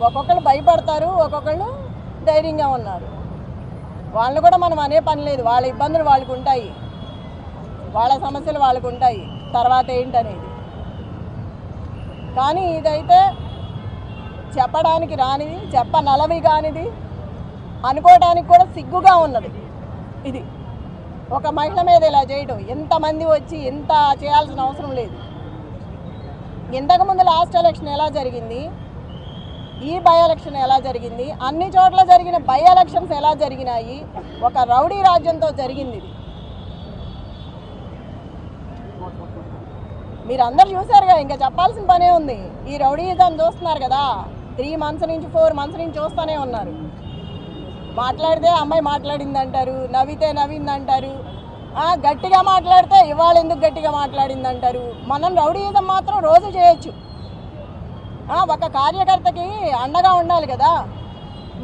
ఒక్కొక్కరు భయపడతారు, ఒక్కొక్కళ్ళు ధైర్యంగా ఉన్నారు. వాళ్ళు కూడా మనం అనే పని లేదు, వాళ్ళ ఇబ్బందులు వాళ్ళకు ఉంటాయి, వాళ్ళ సమస్యలు వాళ్ళకు ఉంటాయి, తర్వాత ఏంటనేది. కానీ ఇదైతే చెప్పడానికి రానిది, చెప్పనలవి కానిది, అనుకోవడానికి కూడా సిగ్గుగా ఉన్నది. ఇది ఒక మహిళ మీద ఇలా చేయడం, ఎంతమంది వచ్చి ఎంత చేయాల్సిన అవసరం లేదు. ఇంతకుముందు లాస్ట్ ఎలక్షన్ ఎలా జరిగింది, ఈ బై ఎలక్షన్ ఎలా జరిగింది, అన్ని చోట్ల జరిగిన బై ఎలక్షన్స్ ఎలా జరిగినాయి, ఒక రౌడీ రాజ్యంతో జరిగింది ఇది. మీరు అందరు చూసారుగా, ఇంకా చెప్పాల్సిన పనే ఉంది. ఈ రౌడీజం చూస్తున్నారు కదా, 3 months నుంచి 4 months నుంచి చూస్తూనే ఉన్నారు. మాట్లాడితే అమ్మాయి మాట్లాడింది అంటారు, నవ్వితే నవ్వింది అంటారు, గట్టిగా మాట్లాడితే ఇవాళ ఎందుకు గట్టిగా మాట్లాడింది అంటారు. మనం రౌడీజం మాత్రం రోజు చేయొచ్చు. ఒక కార్యకర్తకి అండగా ఉండాలి కదా.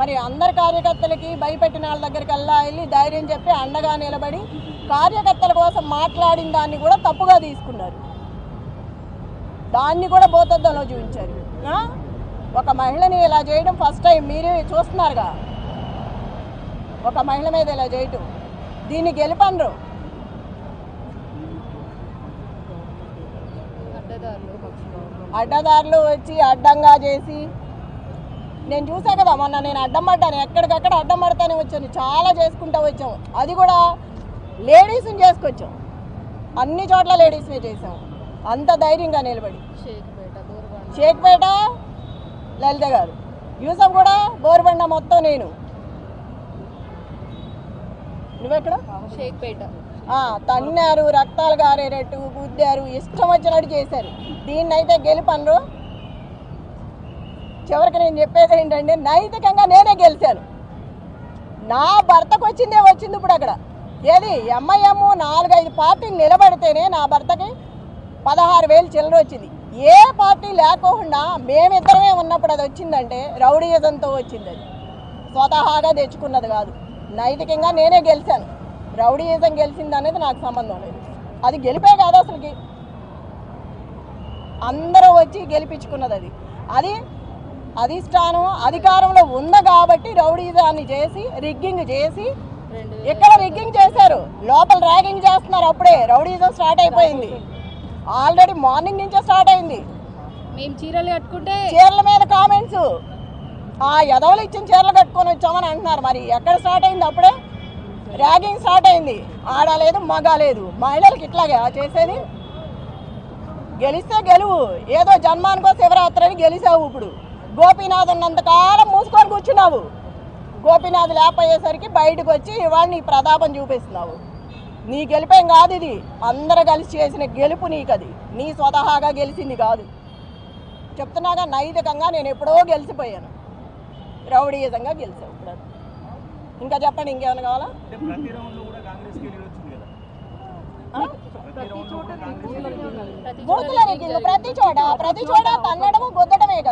మరి అందరి కార్యకర్తలకి భయపెట్టిన వాళ్ళ దగ్గరికి వెళ్ళి ధైర్యం చెప్పి అండగా నిలబడి కార్యకర్తల కోసం మాట్లాడిన దాన్ని కూడా తప్పుగా తీసుకున్నారు, దాన్ని కూడా భూతద్దంలో చూపించారు. ఒక మహిళని ఇలా చేయడం ఫస్ట్ టైం మీరు చూస్తున్నారుగా, ఒక మహిళ మీద ఇలా చేయటం. దీన్ని గెలిపండ్రు. అడ్డదారులు వచ్చి అడ్డంగా చేసి, నేను చూసా కదా మొన్న, నేను అడ్డం పడ్డాను, ఎక్కడికక్కడ అడ్డం పడతానే వచ్చాను, చాలా చేసుకుంటూ వచ్చాము. అది కూడా లేడీస్ని చేసుకొచ్చాం, అన్ని చోట్ల లేడీస్నే చేసాము, అంత ధైర్యంగా నిలబడి. షేక్పేట లలిత గారు, యూసఫ్ కూడా బోరుబండ మొత్తం నేను. నువ్వెక్కడ? షేక్పేట. తన్నారు, రక్తాలు గారేటట్టు గుద్దారు, ఇష్టం వచ్చినట్టు చేశారు. దీన్నైతే గెలిపనరు. చివరికి నేను చెప్పేది ఏంటంటే, నైతికంగా నేనే గెలిచాను. నా భర్తకు వచ్చింది ఇప్పుడు అక్కడ. ఏది ఎంఐఎం 4-5 పార్టీలు నిలబడితేనే నా భర్తకి 16,000 చిల్లర వచ్చింది. ఏ పార్టీ లేకుండా మేమిద్దరమే ఉన్నప్పుడు అది వచ్చిందంటే రౌడీయిజంతో వచ్చింది. అది స్వతహాగా తెచ్చుకున్నది కాదు. నైతికంగా నేనే గెలిచాను. రౌడీయిజం గెలిచింది అనేది నాకు సంబంధం లేదు. అది గెలిపే కాదు అసలుకి, అందరూ వచ్చి గెలిపించుకున్నది. అది అది అధిష్టానం అధికారంలో ఉంది కాబట్టి రౌడీయిజాన్ని చేసి రిగ్గింగ్ చేసి, ఇక్కడ రిగ్గింగ్ చేశారు, లోపల ర్యాగింగ్ చేస్తున్నారు. అప్పుడే రౌడీయిజం స్టార్ట్ అయిపోయింది. ఆల్రెడీ మార్నింగ్ నుంచే స్టార్ట్ అయింది. మేము చీరలు కట్టుకుంటే చీరల మీద కామెంట్స్, ఎదవలు ఇచ్చిన చీరలు కట్టుకొని వచ్చామని అంటున్నారు. మరి ఎక్కడ స్టార్ట్ అయింది? అప్పుడే ర్యాగింగ్ స్టార్ట్ అయింది. ఆడలేదు మగ లేదు, మహిళలకు ఇట్లాగే చేసేది. గెలిస్తే గెలువు, ఏదో జన్మానికో శివరాత్రి అని గెలిచావు. ఇప్పుడు గోపీనాథ్ ఉన్నంతకాలం మూసుకొని కూర్చున్నావు. గోపీనాథ్ లేకపోయేసరికి బయటకు వచ్చి ఇవాళ నీ ప్రతాపం చూపిస్తున్నావు. నీ గెలిపేం కాదు, ఇది అందరూ కలిసి చేసిన గెలుపు నీకు. అది నీ స్వతహాగా గెలిచింది కాదు. చెప్తున్నాగా, నైతికంగా నేను ఎప్పుడో గెలిచిపోయాను, రౌడీయిజంగా గెలిచావు. ఇప్పుడు ఇంకా చెప్పండి, ఇంకేమైనా కావాలా? బూతుల రిగ్గింగ్ ప్రతి చోట తన్నడము గుద్దడమే కదా.